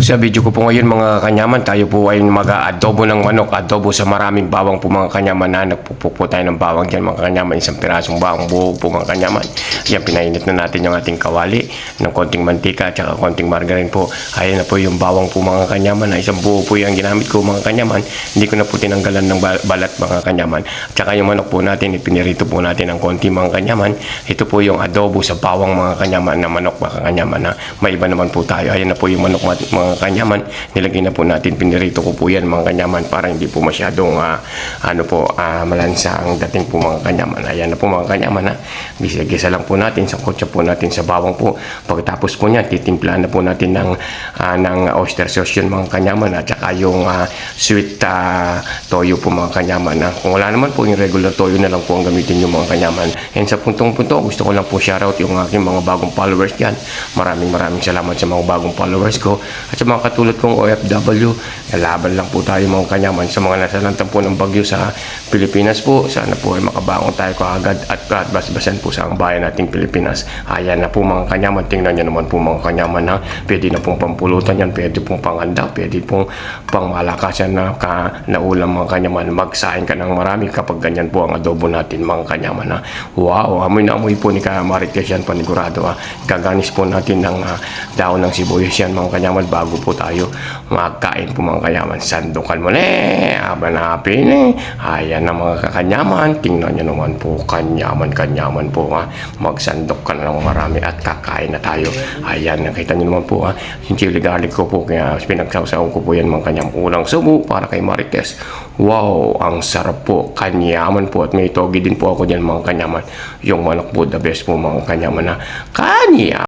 Sa video ko po ngayon mga kanyaman, tayo po ay mag-adobo ng manok, adobo sa maraming bawang po mga kanyaman. Nagpupuk po tayo ng bawang dyan mga kanyaman, isang pirasong bawang buo po mga kanyaman. Yan, pinainit na natin yung ating kawali ng konting mantika at saka konting margarine po. Ayan na po yung bawang po mga kanyaman, isang buo po yung ginamit ko mga kanyaman. Hindi ko na po tinanggalan ng balat mga kanyaman. At saka yung manok po natin, ipinirito po natin ng konti mga kanyaman. Ito po yung adobo sa bawang mga kanyaman na manok mga kanyaman. May iba naman po tayo. Ayan na po yung manok mga kanyaman, nilagay na po natin, pinirito ko po yan mga kanyaman para hindi po masyadong malansa ang dating po mga kanyaman. Ayan na po mga kanyaman, gisa-gisa lang po natin, sangkotsa po natin sa bawang po. Pagkatapos po niyan, titimplahan na po natin ng oyster sauce yun mga kanyaman, at saka yung sweet toyo po mga kanyaman. Kung wala naman po yung regular toyo na lang po ang gamitin yung mga kanyaman. And sa puntong-punto, gusto ko lang po shoutout yung aking mga bagong followers dyan. Maraming salamat sa mga bagong followers ko. At sa mga katulad kong OFW, laban lang po tayo mga kanyaman sa mga nasalantang po ng bagyo sa Pilipinas po. Sana po ay makabangon tayo kaagad at basbasan po sa ang bayan nating Pilipinas. Ayan na po mga kanyaman, tingnan nyo naman po mga kanyaman, pwede na pong pampulutan yan, pwede pong panganda, pwede pong pangmalakasan na ulam mga kanyaman. Magsahin ka ng marami kapag ganyan po ang adobo natin mga kanyaman. Wow, amoy na amoy po ni Marites yan, panigurado. Gaganis po natin ng daon ng sibuyas yan mga kanyaman bago po tayo magkain po mga kanyaman. Sandukan mo abanapin ayan na mga kanyaman, tingnan nyo naman po, kanyaman po magsandok ka na ng marami at kakain na tayo. Ayan, nakita nyo naman po yung chili garlic ko po, kaya pinagsasaw ko po yan mga kanyaman. Unang subo para kay Marites. Wow, ang sarap po, kanyaman po, at may togi din po ako dyan mga kanyaman. Yung manok po, the best po mga kanyaman. Kanyaman.